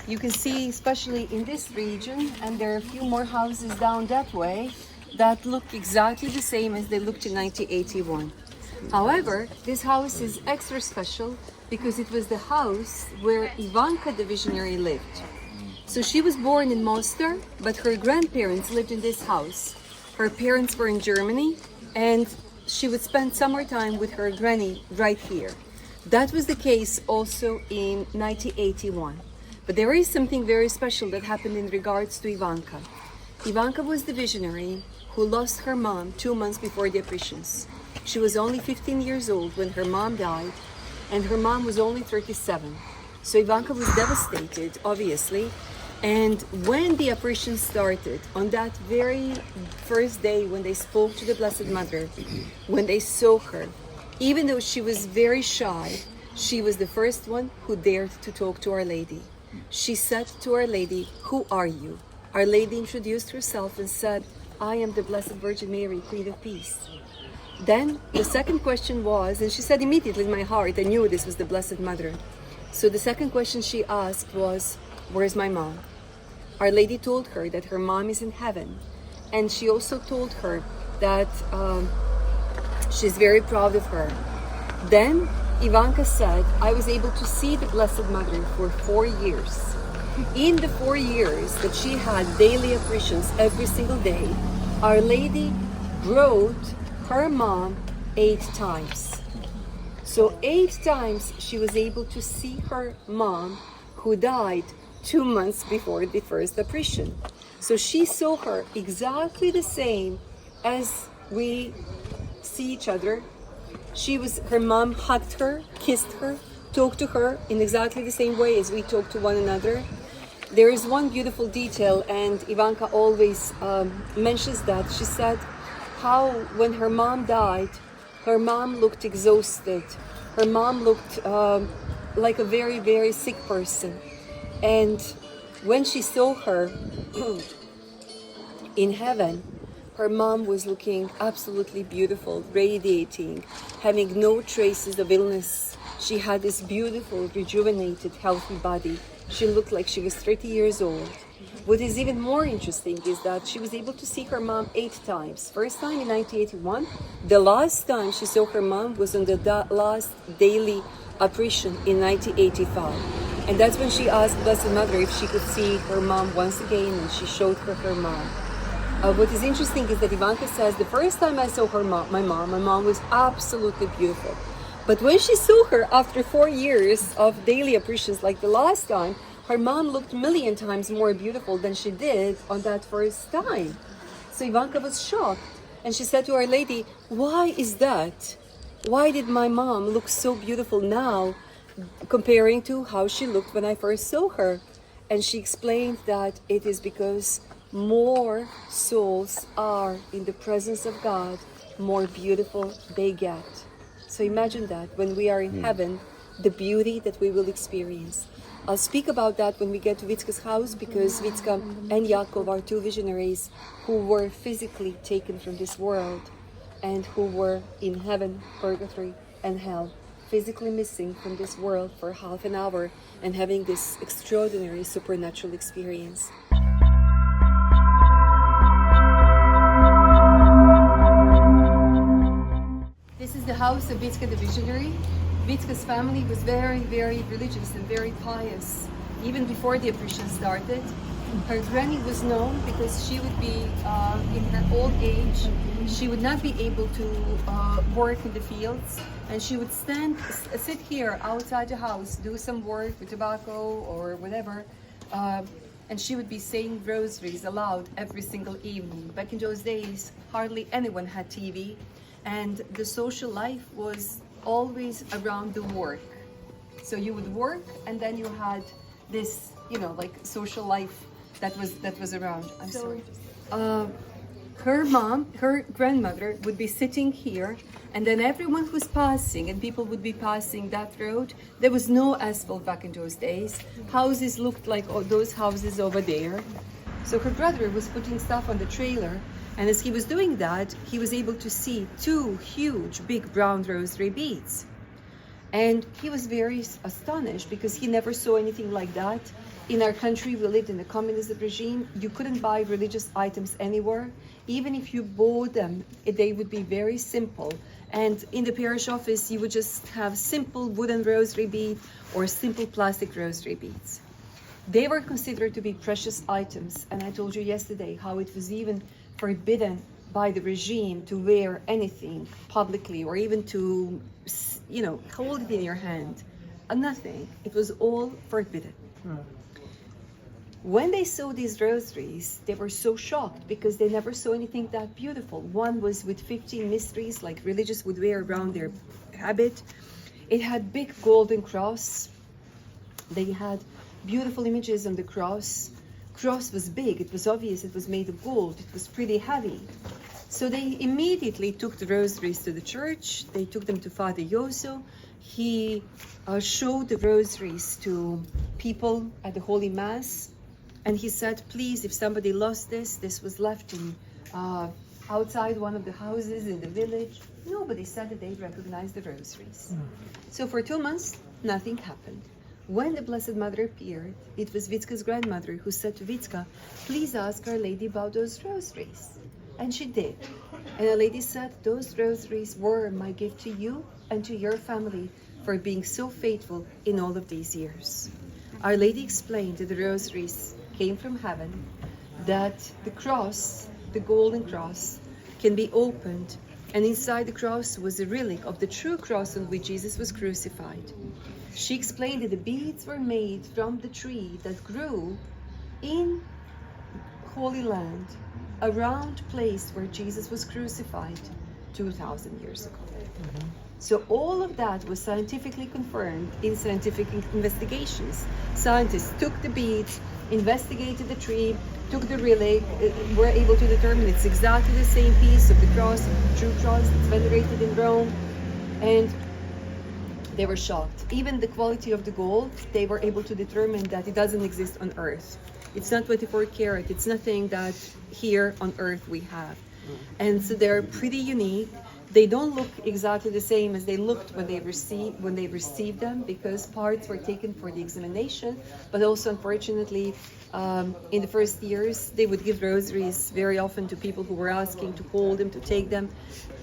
You can see, especially in this region, and there are a few more houses down that way that look exactly the same as they looked in 1981. However, this house is extra special because it was the house where Ivanka the visionary lived. So she was born in Mostar, but her grandparents lived in this house. Her parents were in Germany, and she would spend summertime with her granny right here. That was the case also in 1981. But there is something very special that happened in regards to Ivanka. Ivanka was the visionary who lost her mom 2 months before the apparitions. She was only 15 years old when her mom died, and her mom was only 37. So Ivanka was devastated, obviously. And when the apparitions started, on that very first day when they spoke to the Blessed Mother, when they saw her, even though she was very shy, she was the first one who dared to talk to Our Lady. She said to Our Lady, "Who are you?" Our Lady introduced herself and said, "I am the Blessed Virgin Mary, Queen of Peace." Then the second question was, and she said immediately in my heart, I knew this was the Blessed Mother. So the second question she asked was, "Where's my mom?" Our Lady told her that her mom is in heaven. And she also told her that she's very proud of her. Then Ivanka said, "I was able to see the Blessed Mother for 4 years. In the 4 years that she had daily apparitions every single day, Our Lady wrote her mom 8 times. So 8 times she was able to see her mom, who died 2 months before the first apparition. So she saw her exactly the same as we see each other. Her mom hugged her, kissed her, talked to her in exactly the same way as we talk to one another. There is one beautiful detail, and Ivanka always mentions that. She said how when her mom died, her mom looked exhausted. Her mom looked like a very, very sick person. And when she saw her in heaven, her mom was looking absolutely beautiful, radiating, having no traces of illness. She had this beautiful, rejuvenated, healthy body. She looked like she was 30 years old. What is even more interesting is that she was able to see her mom 8 times. First time in 1981. The last time she saw her mom was on the last daily apparition in 1985. And that's when she asked Blessed Mother if she could see her mom once again, and she showed her her mom. What is interesting is that Ivanka says, the first time I saw my mom was absolutely beautiful. But when she saw her after 4 years of daily apparitions, like the last time, her mom looked a million times more beautiful than she did on that first time. So Ivanka was shocked, and she said to Our Lady, "Why is that? Why did my mom look so beautiful now comparing to how she looked when I first saw her?" And she explained that it is because more souls are in the presence of God, more beautiful they get. So imagine that when we are in heaven, the beauty that we will experience. I'll speak about that when we get to Vicka's house, because Vicka and Jakov are 2 visionaries who were physically taken from this world and who were in heaven, purgatory, and hell, physically missing from this world for half an hour and having this extraordinary supernatural experience. This is the house of Vicka the visionary. Vicka's family was very, very religious and very pious, even before the apparition started. Her granny was known because she would be in her old age. She would not be able to work in the fields, and she would sit here outside the house, do some work with tobacco or whatever, and she would be saying rosaries aloud every single evening. Back in those days, hardly anyone had TV, and the social life was always around the work. So you would work, and then you had this, like social life that was around. I'm sorry. Her grandmother would be sitting here, and then everyone who's passing, and people would be passing that road. There was no asphalt back in those days. Houses looked like those houses over there. So her brother was putting stuff on the trailer, and as he was doing that, he was able to see 2 huge, big brown rosary beads. And he was very astonished because he never saw anything like that. In our country, we lived in a communist regime. You couldn't buy religious items anywhere. Even if you bought them, they would be very simple. And in the parish office, you would just have simple wooden rosary beads or simple plastic rosary beads. They were considered to be precious items. And I told you yesterday how it was even forbidden by the regime to wear anything publicly or even to, hold it in your hand. Nothing. It was all forbidden. When they saw these rosaries, they were so shocked because they never saw anything that beautiful. One was with 15 mysteries like religious would wear around their habit. It had big golden cross. They had beautiful images on the cross. Cross was big. It was obvious it was made of gold. It was pretty heavy. So they immediately took the rosaries to the church. They took them to Father Yoso. He showed the rosaries to people at the Holy Mass. And he said, please, if somebody lost this was left in outside one of the houses in the village. Nobody said that they recognized the rosaries. So for 2 months, nothing happened. When the Blessed Mother appeared, it was Vicka's grandmother who said to Vicka, please ask Our Lady about those rosaries. And she did. And Our Lady said, those rosaries were my gift to you and to your family for being so faithful in all of these years. Our Lady explained that the rosaries came from heaven, that the cross, the golden cross, can be opened, and inside the cross was a relic of the true cross on which Jesus was crucified. She explained that the beads were made from the tree that grew in Holy Land, around place where Jesus was crucified 2,000 years ago. So all of that was scientifically confirmed in scientific investigations. Scientists took the beads, investigated the tree, took the relic, were able to determine it's exactly the same piece of the cross, the true cross that's venerated in Rome, and they were shocked. Even the quality of the gold, they were able to determine that it doesn't exist on Earth. It's not 24 karat, it's nothing that here on Earth we have. And so they're pretty unique. They don't look exactly the same as they looked when they received them, because parts were taken for the examination, but also unfortunately in the first years they would give rosaries very often to people who were asking to hold them, to take them.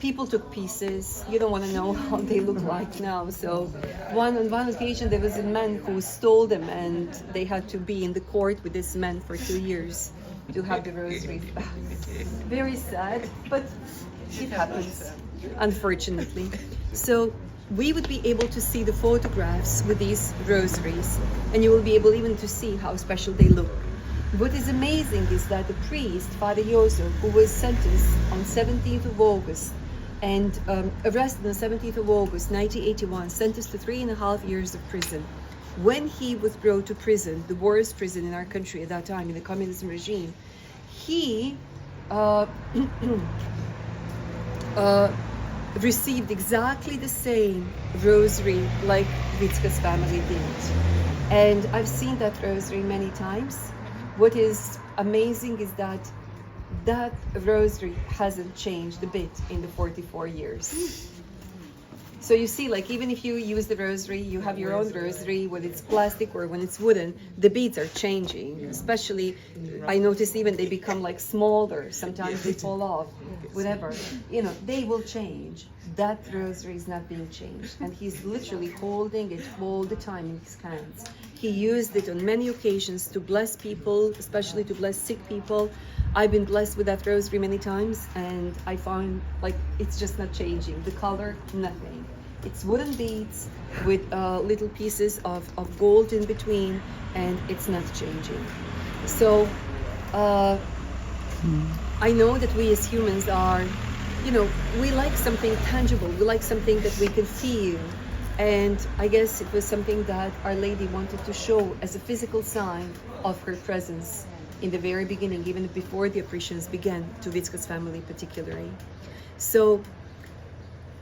People took pieces. You don't want to know how they look like now. So on one occasion there was a man who stole them, and they had to be in the court with this man for 2 years to have the rosaries back. Very sad, but it happens, unfortunately. So we would be able to see the photographs with these rosaries, and you will be able even to see how special they look. What is amazing is that the priest, Father Yoso, who was sentenced on 17th of August and arrested on 17th of August 1981, sentenced to 3.5 years of prison. When he was brought to prison, the worst prison in our country at that time, in the communism regime, he received exactly the same rosary like Vicka's family did. And I've seen that rosary many times. What is amazing is that rosary hasn't changed a bit in the 44 years. So you see, like, even if you use the rosary, you have your own rosary, whether it's plastic or when it's wooden, the beads are changing. Especially, I noticed even they become like smaller. Sometimes they fall off, whatever. They will change. That rosary is not being changed. And he's literally holding it all the time in his hands. He used it on many occasions to bless people, especially to bless sick people. I've been blessed with that rosary many times, and I found like it's just not changing. The color, nothing. It's wooden beads with little pieces of gold in between, and it's not changing. So I know that we as humans are, we like something tangible. We like something that we can feel. And I guess it was something that Our Lady wanted to show as a physical sign of her presence in the very beginning, even before the apparitions began, to Vicka's family particularly. So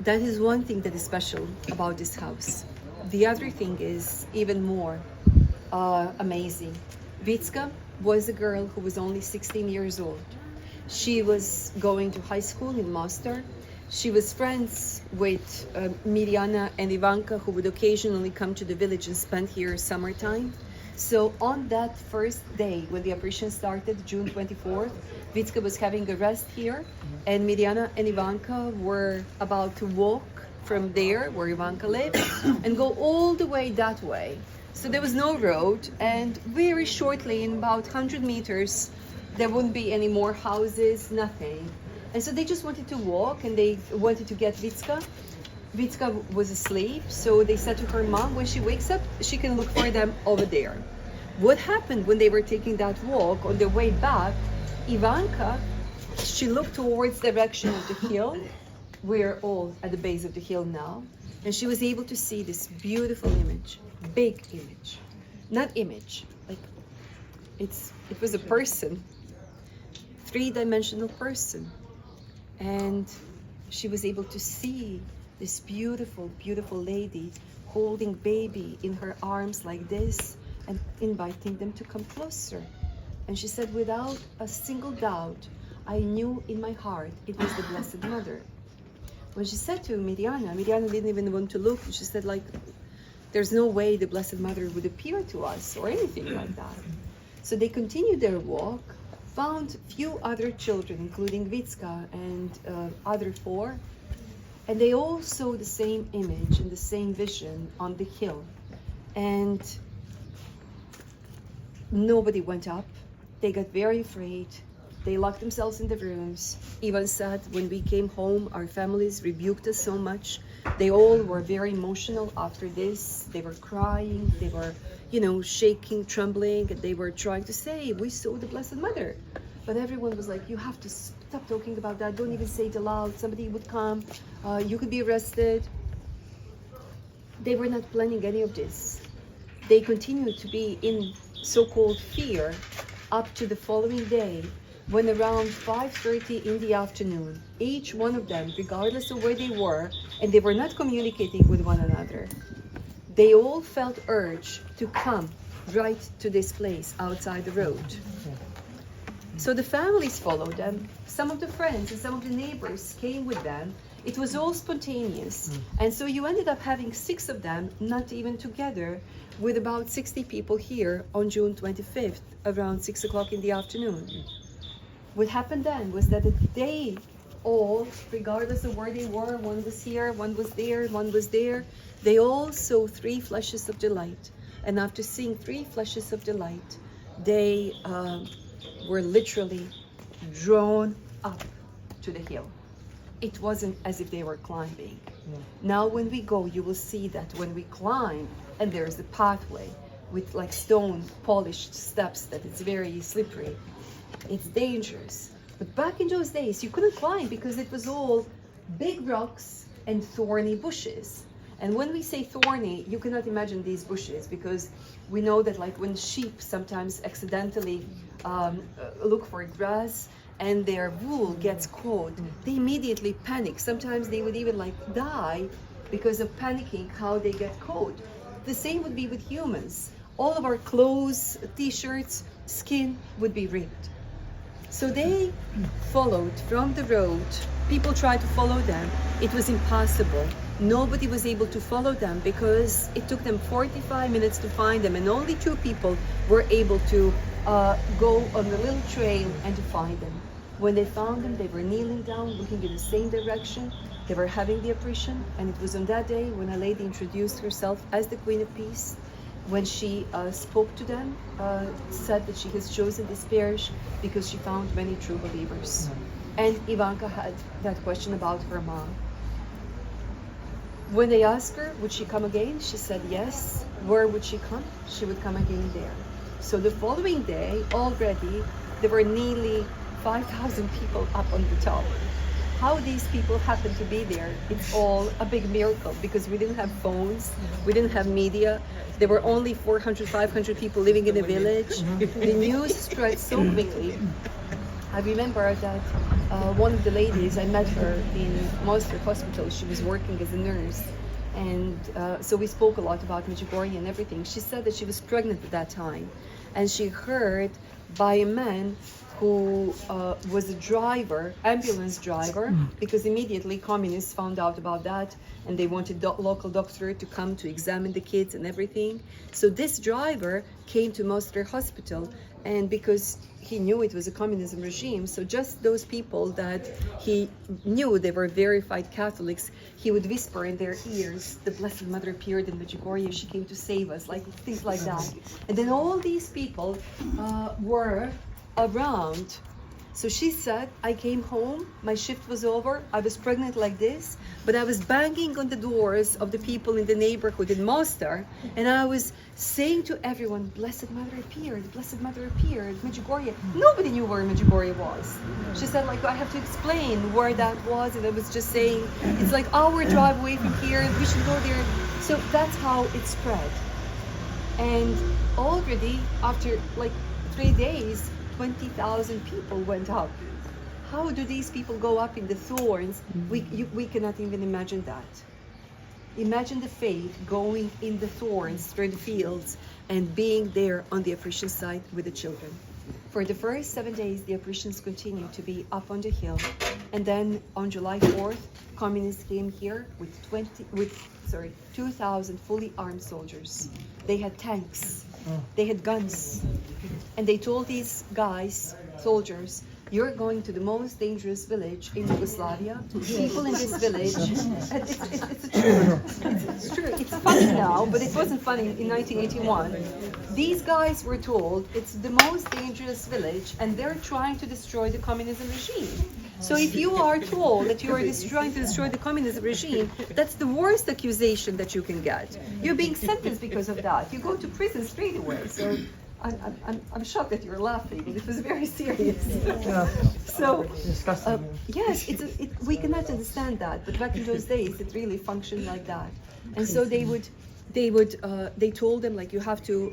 that is one thing that is special about this house. The other thing is even more amazing. Vicka was a girl who was only 16 years old. She was going to high school in Mostar. She was friends with Mirjana and Ivanka, who would occasionally come to the village and spend here summertime. So on that first day, when the apparition started, June 24th, Vicka was having a rest here, and Mirjana and Ivanka were about to walk from there, where Ivanka lived, and go all the way that way. So there was no road, and very shortly, in about 100 meters, there wouldn't be any more houses, nothing. And so they just wanted to walk, and they wanted to get Vicka. Vicka was asleep, so they said to her mom, when she wakes up, she can look for them over there. What happened when they were taking that walk, on their way back, Ivanka, she looked towards the direction of the hill. We're all at the base of the hill now, and she was able to see this beautiful image, big image. Not image, like it was a person, three-dimensional person. And she was able to see this beautiful, beautiful lady holding baby in her arms like this and inviting them to come closer. And she said, without a single doubt, I knew in my heart it was the Blessed Mother. When she said to Mirjana didn't even want to look. She said, like, there's no way the Blessed Mother would appear to us or anything like that. So they continued their walk, found few other children, including Vicka and other four, and they all saw the same image and the same vision on the hill. And nobody went up. They got very afraid. They locked themselves in the rooms. Ivan said, when we came home, our families rebuked us so much. They all were very emotional after this. They were crying. They were, shaking, trembling. And they were trying to say, we saw the Blessed Mother. But everyone was like, you have to stop talking about that. Don't even say it aloud. Somebody would come. You could be arrested. They were not planning any of this. They continued to be in so-called fear up to the following day, when around 5:30 in the afternoon, each one of them, regardless of where they were, and they were not communicating with one another, they all felt urge to come right to this place outside the road. So the families followed them. Some of the friends and some of the neighbors came with them. It was all spontaneous. And so you ended up having 6 of them, not even together, with about 60 people here on June 25th, around 6 o'clock in the afternoon. What happened then was that they all, regardless of where they were, one was here, one was there, one was there, they all saw 3 flashes of the light. And after seeing 3 flashes of the light, they were literally drawn up to the hill. It wasn't as if they were climbing. Now when we go, you will see that when we climb, and there's a pathway with like stone polished steps that it's very slippery, it's dangerous. But back in those days, you couldn't climb because it was all big rocks and thorny bushes. And when we say thorny, you cannot imagine these bushes, because we know that like when sheep sometimes accidentally look for grass and their wool gets caught, they immediately panic. Sometimes they would even like die because of panicking how they get caught. The same would be with humans. All of our clothes, t-shirts, skin would be ripped. So they followed from the road. People tried to follow them. It was impossible. Nobody was able to follow them because it took them 45 minutes to find them, and only 2 people were able to go on the little trail and to find them. When they found them, they were kneeling down, looking in the same direction. They were having the apparition, and it was on that day when a lady introduced herself as the Queen of Peace. When she spoke to them, said that she has chosen this parish because she found many true believers. And Ivanka had that question about her mom. When they asked her, would she come again? She said yes. Where would she come? She would come again there. So the following day, already, there were nearly 5,000 people up on the top. How these people happened to be there, it's all a big miracle, because we didn't have phones, we didn't have media. There were only 400, 500 people living in the village. The news spread so quickly. I remember that one of the ladies, I met her in Monster Hospital. She was working as a nurse. And so we spoke a lot about Medjugorje and everything. She said that she was pregnant at that time. And she heard by a man who was a driver, ambulance driver, because immediately communists found out about that and they wanted the local doctor to come to examine the kids and everything. So this driver came to Mostar Hospital, and because he knew it was a communism regime, so just those people that he knew they were verified Catholics, he would whisper in their ears, the Blessed Mother appeared in Medjugorje, she came to save us, like things like that. And then all these people were around. So she said, I came home, my shift was over, I was pregnant like this, but I was banging on the doors of the people in the neighborhood in Mostar, and I was saying to everyone, Blessed Mother appeared, Blessed Mother appeared, Medjugorje. Nobody knew where Medjugorje was. She said, like, I have to explain where that was, and I was just saying, it's like our drive away from here, we should go there. So that's how it spread. And already after like 3 days, 20,000 people went up. How do these people go up in the thorns? We cannot even imagine that. Imagine the faith going in the thorns through the fields and being there on the apparition site with the children. For the first 7 days, the apparitions continued to be up on the hill. And then on July 4th, communists came here with 2,000 fully armed soldiers. They had tanks. They had guns, and they told these guys, soldiers, you're going to the most dangerous village in Yugoslavia. People in this village, it's true. It's funny now, but it wasn't funny in 1981. These guys were told it's the most dangerous village, and they're trying to destroy the communism regime. So if you are told that you are trying to destroy the communism regime, that's the worst accusation that you can get. You're being sentenced because of that. You go to prison straight away. So I'm shocked that you're laughing. It was very serious. Yeah. So Disgusting. yes, we cannot understand that, but back in those days, it really functioned like that. And so they told them, like, you have to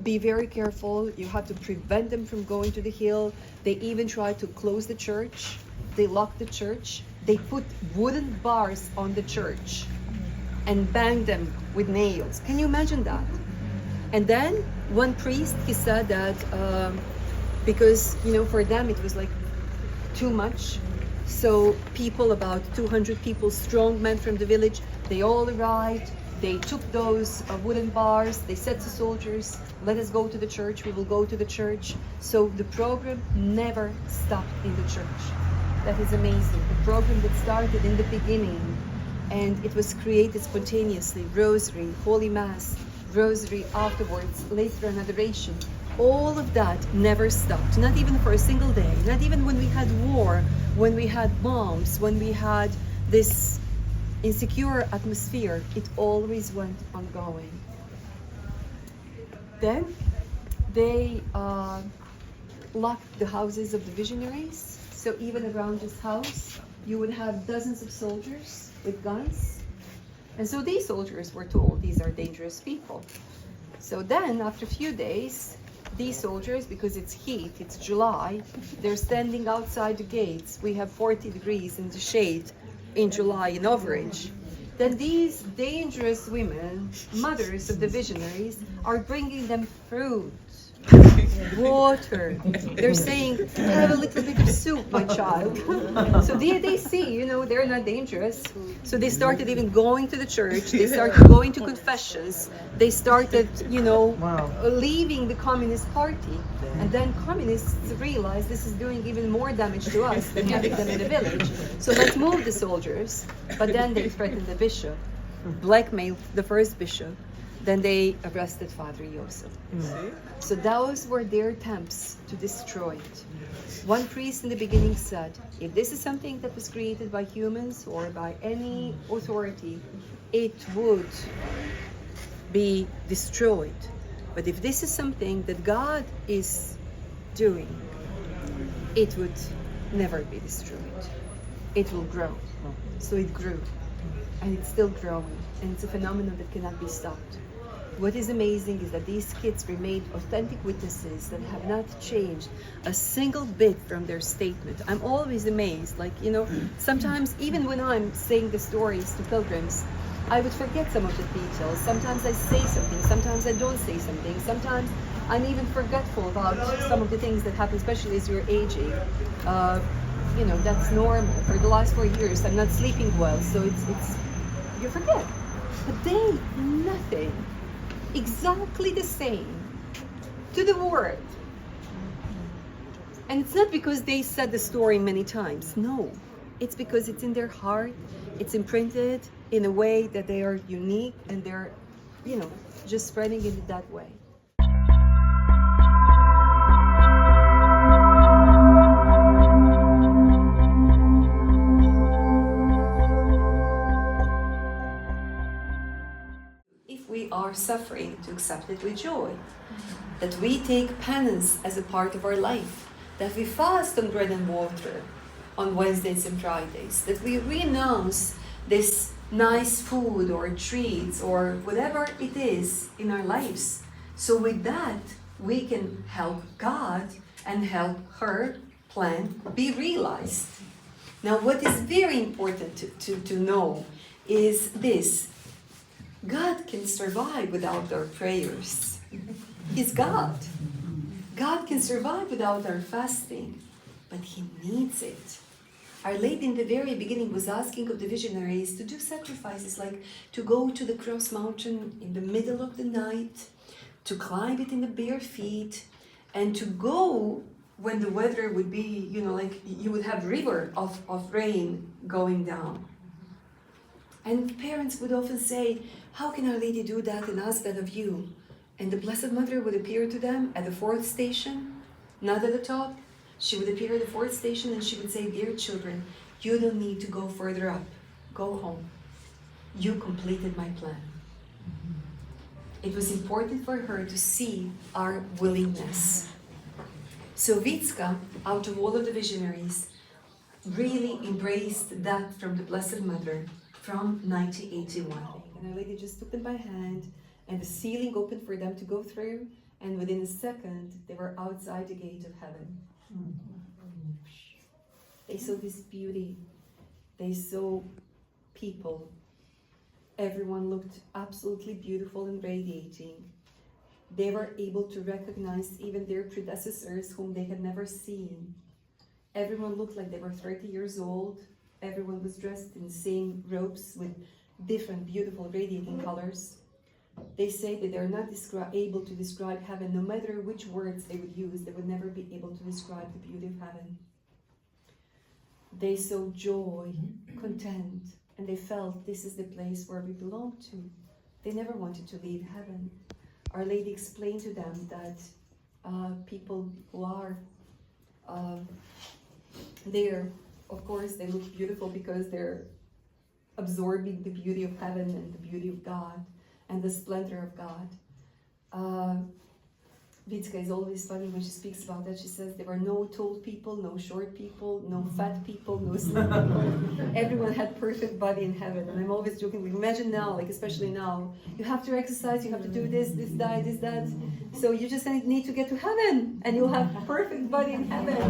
be very careful. You have to prevent them from going to the hill. They even tried to close the church. They locked the church. They put wooden bars on the church and banged them with nails. Can you imagine that? And then one priest, he said that because, for them it was like too much. So people, about 200 people, strong men from the village, they all arrived. They took those wooden bars, they said to soldiers, let us go to the church, we will go to the church. So the program never stopped in the church. That is amazing. The program that started in the beginning, and it was created spontaneously, Rosary, Holy Mass, Rosary afterwards, later an adoration. All of that never stopped, not even for a single day, not even when we had war, when we had bombs, when we had this insecure atmosphere, it always went on going. Then they locked the houses of the visionaries. So even around this house, you would have dozens of soldiers with guns. And so these soldiers were told these are dangerous people. So then after a few days, these soldiers, because it's heat, it's July, they're standing outside the gates. We have 40 degrees in the shade in July in average. Then these dangerous women, mothers of the visionaries, are bringing them fruit, water. They're saying, have a little bit of soup, my child. So they see, they're not dangerous. So they started even going to the church. They started going to confessions. They started, leaving the Communist Party. And then communists realized this is doing even more damage to us than having them in the village. So let's move the soldiers. But then they threatened the bishop, blackmailed the first bishop. Then they arrested Father Joseph. So those were their attempts to destroy it. One priest in the beginning said, if this is something that was created by humans or by any authority, it would be destroyed. But if this is something that God is doing, it would never be destroyed. It will grow. So it grew, and it's still growing, and it's a phenomenon that cannot be stopped. What is amazing is that these kids remained authentic witnesses that have not changed a single bit from their statement. I'm always amazed, sometimes even when I'm saying the stories to pilgrims, I would forget some of the details. Sometimes I say something, sometimes I don't say something. Sometimes I'm even forgetful about some of the things that happen, especially as you're aging. You know, that's normal. For the last 4 years, I'm not sleeping well, so it's you forget. But they, nothing. Exactly the same. To the word. And it's not because they said the story many times. No. It's because it's in their heart. It's imprinted in a way that they are unique and they're, you know, just spreading it that way. If we are suffering, to accept it with joy. That we take penance as a part of our life. That we fast on bread and water on Wednesdays and Fridays. That we renounce this nice food or treats or whatever it is in our lives. So with that, we can help God and help her plan be realized. Now, what is very important to know is this. God can survive without our prayers. He's God. God can survive without our fasting, but He needs it. Our Lady in the very beginning was asking of the visionaries to do sacrifices, like to go to the cross mountain in the middle of the night, to climb it in the bare feet, and to go when the weather would be, you know, like you would have river of rain going down. And parents would often say, how can Our Lady do that and ask that of you? And the Blessed Mother would appear to them at the 4th station, not at the top. She would appear at the 4th station and she would say, dear children, you don't need to go further up. Go home. You completed my plan. It was important for her to see our willingness. So Vitska, out of all of the visionaries, really embraced that from the Blessed Mother from 1981. And Our Lady just took them by hand, and the ceiling opened for them to go through, and within a second, they were outside the gate of heaven. They saw this beauty. They saw people. Everyone looked absolutely beautiful and radiating. They were able to recognize even their predecessors whom they had never seen. Everyone looked like they were 30 years old. Everyone was dressed in the same robes with different beautiful radiating colors. They say that they're not able to describe heaven. No matter which words they would use, they would never be able to describe the beauty of heaven. They saw joy, content, and they felt this is the place where we belong to. They never wanted to leave heaven. Our Lady explained to them that people who are there, of course, they look beautiful because they're absorbing the beauty of heaven and the beauty of God and the splendor of God. Vitska is always funny when she speaks about that. She says there were no tall people, no short people, no fat people, no slim people. Everyone had perfect body in heaven. And I'm always joking, imagine now, like especially now, you have to exercise, you have to do this diet, this, that. So you just need to get to heaven and you'll have perfect body in heaven.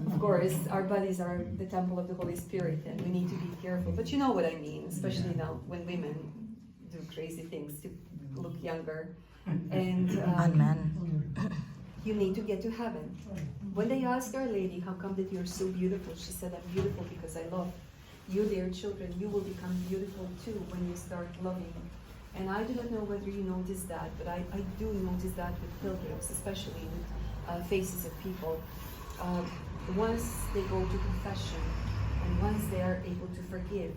Of course, our bodies are the temple of the Holy Spirit and we need to be careful. But you know what I mean, especially now when women do crazy things to look younger. And you need to get to heaven. When they asked Our Lady, how come that you're so beautiful? She said, I'm beautiful because I love. You, dear children, you will become beautiful too when you start loving. And I do not know whether you notice that, but I do notice that with pilgrims, especially with faces of people. Once they go to confession and once they are able to forgive.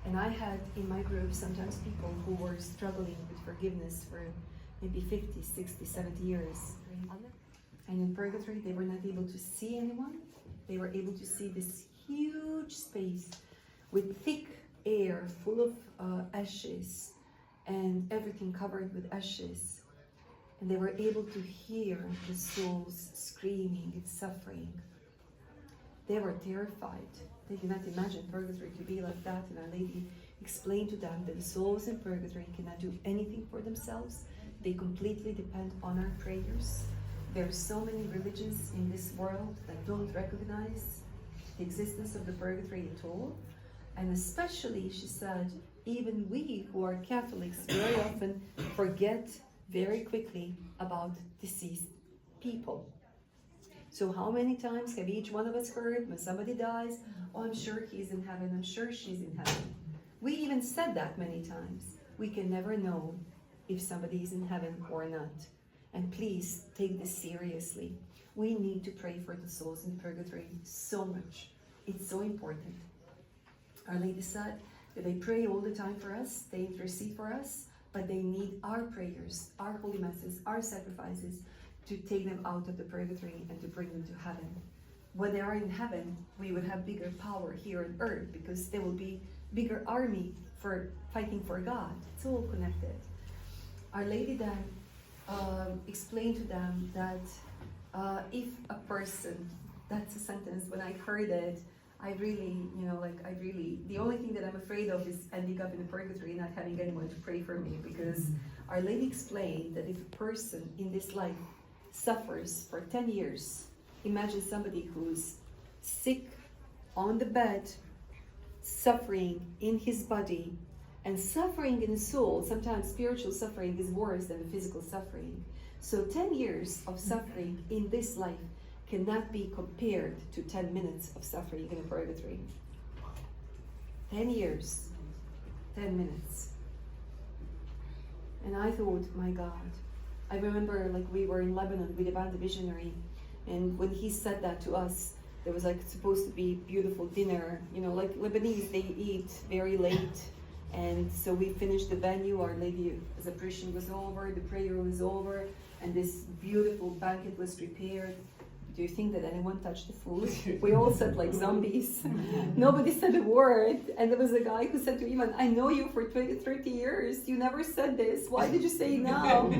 And I had in my group sometimes people who were struggling with forgiveness for maybe 50, 60, 70 years. And in purgatory, they were not able to see anyone. They were able to see this huge space with thick air full of ashes and everything covered with ashes. And they were able to hear the souls screaming and suffering. They were terrified. They did not imagine purgatory to be like that. And Our Lady explained to them that the souls in purgatory cannot do anything for themselves. They completely depend on our prayers. There are so many religions in this world that don't recognize the existence of the purgatory at all. And especially, she said, even we who are Catholics very often forget very quickly about deceased people. So how many times have each one of us heard when somebody dies, oh, I'm sure he's in heaven, I'm sure she's in heaven. We even said that many times. We can never know if somebody is in heaven or not. And please take this seriously. We need to pray for the souls in purgatory so much. It's so important. Our Lady said that they pray all the time for us, they intercede for us, but they need our prayers, our holy masses, our sacrifices to take them out of the purgatory and to bring them to heaven. When they are in heaven, we will have bigger power here on earth because there will be bigger army for fighting for God. It's all connected. Our Lady then explained to them that if a person, that's a sentence, when I heard it, I really, the only thing that I'm afraid of is ending up in the purgatory, not having anyone to pray for me, because Our Lady explained that if a person in this life suffers for 10 years, imagine somebody who's sick on the bed, suffering in his body, and suffering in his soul. Sometimes spiritual suffering is worse than the physical suffering. So 10 years of suffering in this life cannot be compared to 10 minutes of suffering in a purgatory. 10 years, 10 minutes. And I thought, my God, I remember like we were in Lebanon with Ivanka, the visionary, and when he said that to us, there was like supposed to be beautiful dinner, like Lebanese, they eat very late. And so we finished the venue, Our Lady, as apparition was over, the prayer was over, and this beautiful banquet was prepared. Do you think that anyone touched the food? We all sat like zombies. Nobody said a word. And there was a guy who said to Ivan, I know you for 30 years. You never said this. Why did you say now?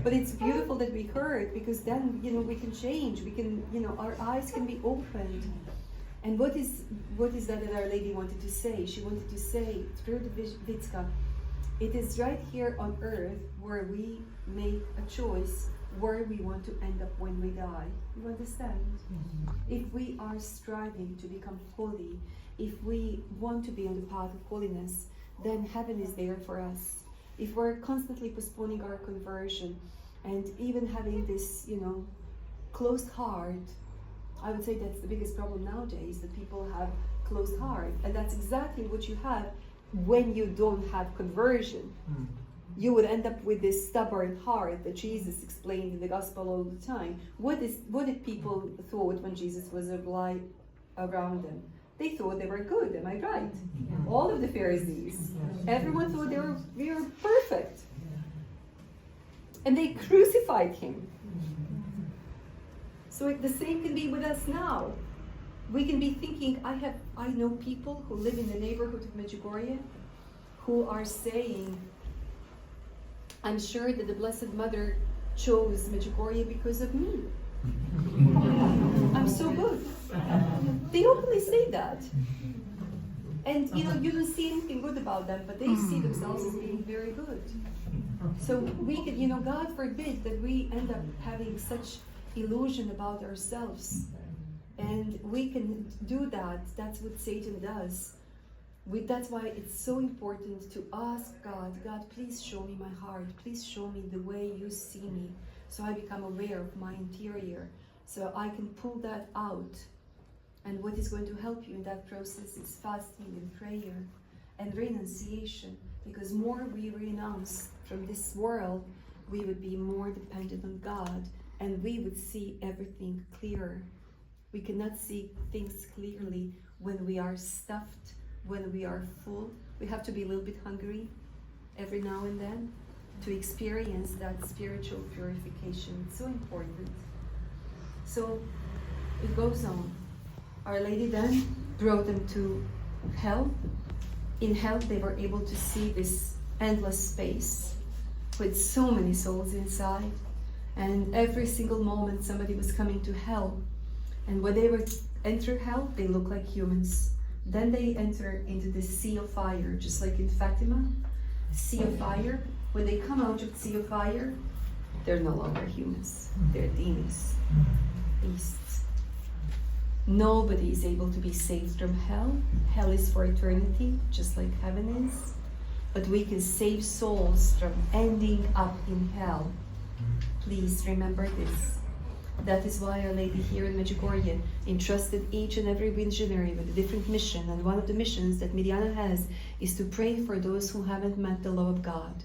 But it's beautiful that we heard, because then, we can change. We can, our eyes can be opened. And what is that Our Lady wanted to say? She wanted to say, through the Vitska, it is right here on earth where we make a choice where we want to end up when we die. You understand? Mm-hmm. If we are striving to become holy, if we want to be on the path of holiness, then heaven is there for us. If we're constantly postponing our conversion and even having this, closed heart, I would say that's the biggest problem nowadays, that people have closed heart. And that's exactly what you have when you don't have conversion. Mm. You would end up with this stubborn heart that Jesus explained in the gospel all the time. What did people thought when Jesus was around them? They thought they were good, am I right? Yeah. All of the Pharisees. Everyone thought they were perfect. And they crucified him. So the same can be with us now. We can be thinking, I know people who live in the neighborhood of Medjugorje who are saying, I'm sure that the Blessed Mother chose Medjugorje because of me. I'm so good. They openly say that. And you don't see anything good about them, but they see themselves as being very good. So we can, God forbid that we end up having such illusion about ourselves. And we can do that. That's what Satan does. That's why it's so important to ask God, please show me my heart. Please show me the way you see me, so I become aware of my interior, so I can pull that out. And what is going to help you in that process is fasting and prayer and renunciation, because more we renounce from this world, we would be more dependent on God, and we would see everything clearer. We cannot see things clearly when we are stuffed, when we are full. We have to be a little bit hungry every now and then to experience that spiritual purification. It's so important. So it goes on. Our Lady then brought them to hell. In hell they were able to see this endless space with so many souls inside, and every single moment somebody was coming to hell. And when they would enter hell, they look like humans. Then they enter into the sea of fire, just like in Fatima, sea of fire. When they come out of the sea of fire, they're no longer humans. They're demons, beasts. Nobody is able to be saved from hell. Hell is for eternity, just like heaven is. but we can save souls from ending up in hell. Please remember this. That is why Our Lady here in Medjugorje entrusted each and every missionary with a different mission, and one of the missions that Mirjana has is to pray for those who haven't met the love of God.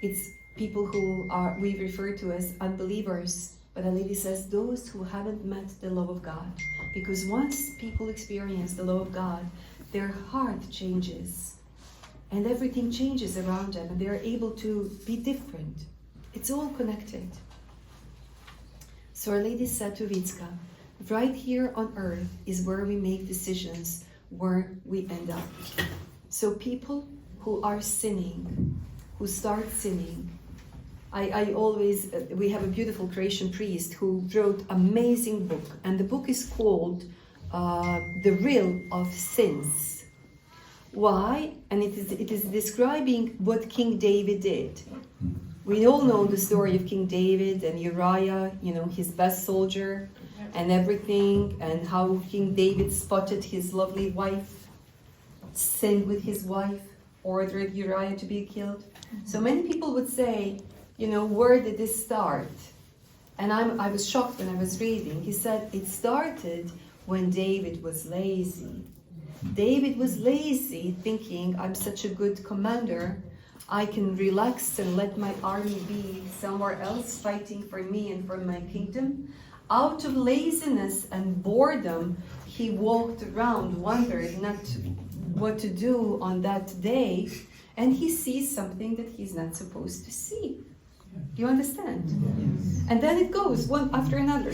It's people who we refer to as unbelievers, but Our Lady says those who haven't met the love of God. Because once people experience the love of God, their heart changes, and everything changes around them, and they're able to be different. It's all connected. So Our Lady said to Vicka, right here on earth is where we make decisions, where we end up. So people who are sinning, who start sinning, we have a beautiful Croatian priest who wrote amazing book, and the book is called The Rill of Sins. Why? And it is describing what King David did. We all know the story of King David and Uriah, his best soldier and everything, and how King David spotted his lovely wife, sinned with his wife, ordered Uriah to be killed. So many people would say, where did this start? And I was shocked when I was reading. He said it started when David was lazy. David was lazy, thinking, I'm such a good commander, I can relax and let my army be somewhere else fighting for me and for my kingdom. Out of laziness and boredom, he walked around, wondered not what to do on that day, and he sees something that he's not supposed to see. Do you understand? Yes. And then it goes one after another.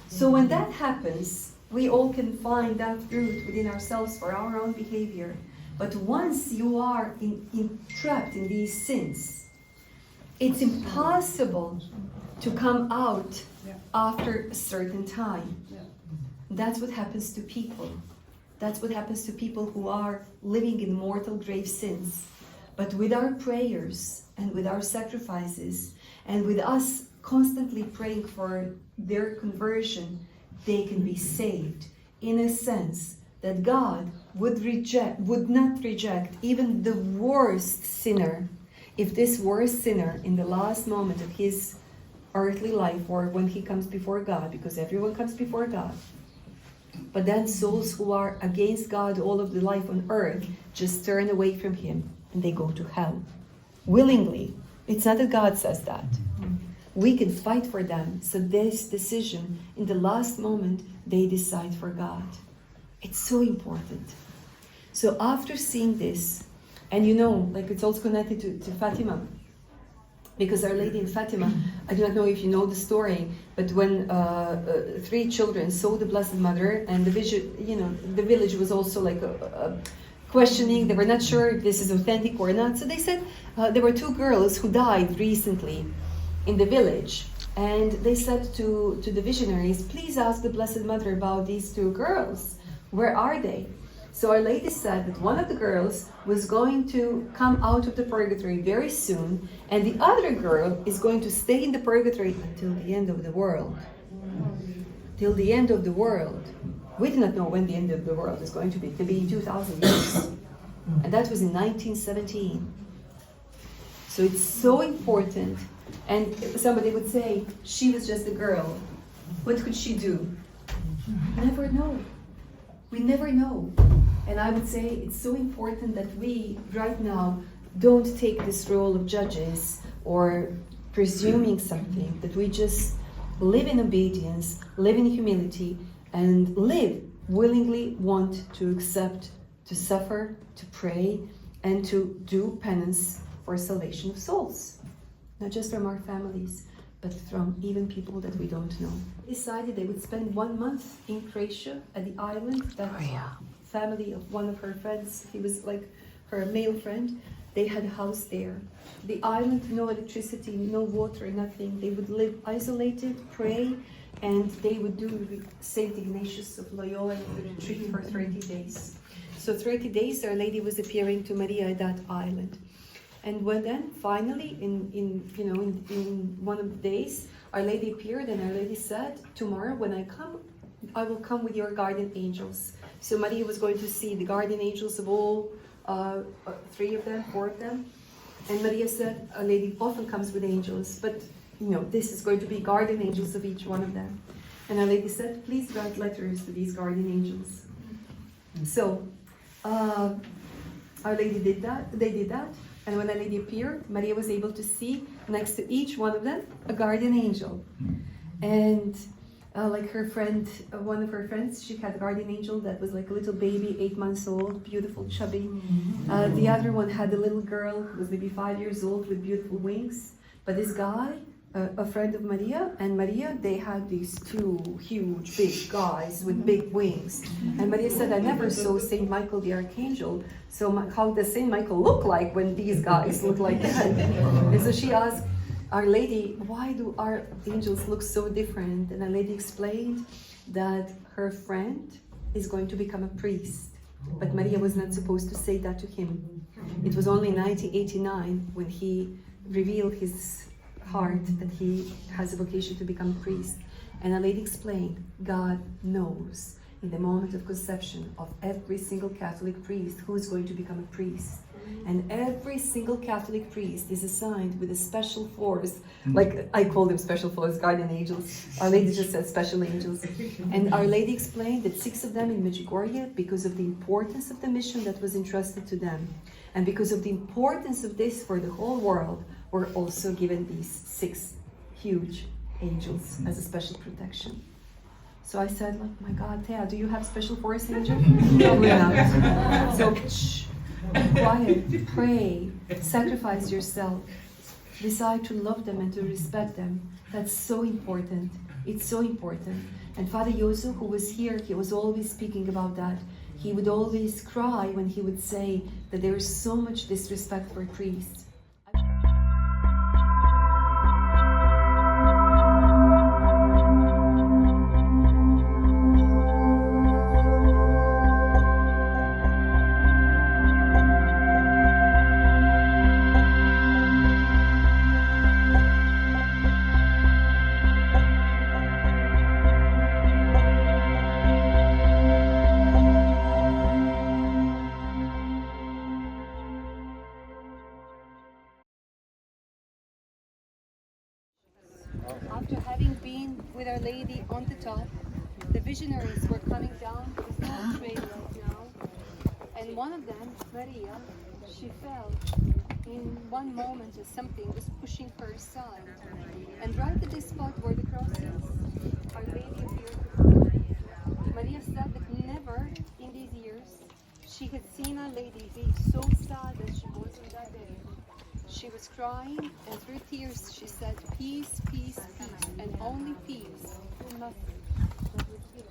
So when that happens, we all can find that root within ourselves for our own behavior. But once you are trapped in these sins, it's impossible to come out after a certain time. That's what happens to people. That's what happens to people who are living in mortal grave sins. But with our prayers and with our sacrifices and with us constantly praying for their conversion, they can be saved in a sense that God would not reject even the worst sinner. If this worst sinner in the last moment of his earthly life, or when he comes before God, because everyone comes before God, but then souls who are against God all of the life on earth just turn away from him and they go to hell willingly. It's not that God says that. We can fight for them, so this decision in the last moment they decide for God. It's so important. So after seeing this, and it's also connected to Fatima, because Our Lady in Fatima, I do not know if you know the story, but when 3 children saw the Blessed Mother, and the village was also questioning, they were not sure if this is authentic or not. So they said there were 2 girls who died recently in the village, and they said to the visionaries, please ask the Blessed Mother about these 2 girls. Where are they? So Our Lady said that one of the girls was going to come out of the purgatory very soon, and the other girl is going to stay in the purgatory until the end of the world. Till the end of the world. We do not know when the end of the world is going to be. It could be 2,000 years. And that was in 1917. So it's so important. And somebody would say, she was just a girl. What could she do? Never know. We never know. And I would say it's so important that we, right now, don't take this role of judges or presuming something, that we just live in obedience, live in humility, and willingly want to accept, to suffer, to pray, and to do penance for salvation of souls. Not just from our families, but from even people that we don't know. Decided they would spend 1 month in Croatia at the island. That family of one of her friends, he was like her male friend, they had a house there. The island, no electricity, no water, nothing. They would live isolated, pray, and they would do Saint Ignatius of Loyola retreat for 30 days. So 30 days, Our Lady was appearing to Maria at that island. And when then finally in one of the days, Our Lady appeared, and Our Lady said, tomorrow when I come, I will come with your guardian angels. So Maria was going to see the guardian angels of all three of them, four of them. And Maria said, a lady often comes with angels, but this is going to be guardian angels of each one of them. And Our Lady said, please write letters to these guardian angels. So, Our Lady did that, they did that, and when Our Lady appeared, Maria was able to see next to each one of them a guardian angel. And like her friend, one of her friends, she had a guardian angel that was like a little baby, 8 months old, beautiful, chubby. The other one had a little girl who was maybe 5 years old with beautiful wings. But this guy, a friend of Maria, and Maria, they had these two huge, big guys with big wings. And Maria said, I never saw Saint Michael the Archangel, so how does Saint Michael look like when these guys look like that? And so she asked Our Lady, why do our angels look so different? And Our Lady explained that her friend is going to become a priest, but Maria was not supposed to say that to him. It was only in 1989 when he revealed his heart that he has a vocation to become a priest. And Our Lady explained, God knows in the moment of conception of every single Catholic priest who is going to become a priest. And every single Catholic priest is assigned with a special force, like I call them special force, guardian angels. Our Lady just said special angels. And Our Lady explained that 6 of them in Medjugorje, because of the importance of the mission that was entrusted to them, and because of the importance of this for the whole world, were also given these 6 huge angels as a special protection. So I said, like, my God, Thea, do you have special force angel? No, we're not. So, shh. Quiet, pray, sacrifice yourself, decide to love them and to respect them. That's so important. It's so important. And Father Yosu, who was here, he was always speaking about that. He would always cry when he would say that there is so much disrespect for priests. After having been with Our Lady on the top, the visionaries were coming down the small trail right now, and one of them, Maria, she felt in one moment as something was pushing her aside. And right at this spot where the cross is, Our Lady appeared to her. Maria said that never in these years she had seen Our Lady be so sad as she was on that day. She was crying, and through tears she said, peace, peace, peace, and only peace, nothing. That was it.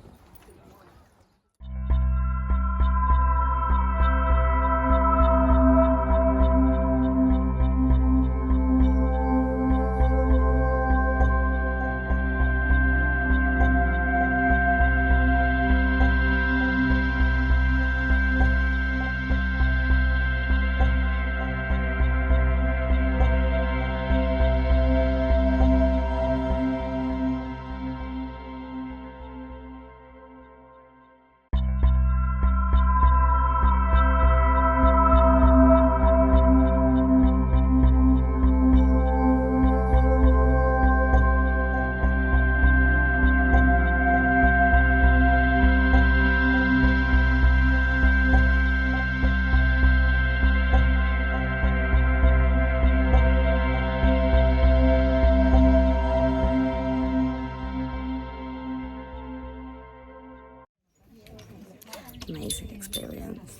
Amazing experience.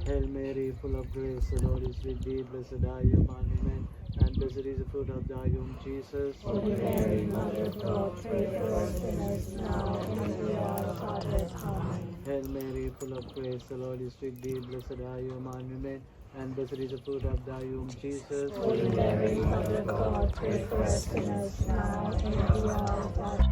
Hail Mary, full of grace, the Lord is with thee. Blessed are you among women, and blessed is the fruit of thy womb, Jesus. Holy Mary, Mother of God, pray for us sinners now and at the hour of our death. Amen. Hail Mary, full of grace, the Lord is with thee. Blessed are you among women, and blessed is the fruit of thy womb, Jesus. Holy Mary, Mother of God, pray for us sinners now and at the hour of our death.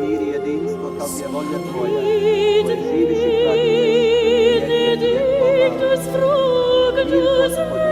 venire jedinstvo kao je volja Tvoja, koji živiš i praviš, vijeke vjekova. Mir Gospodin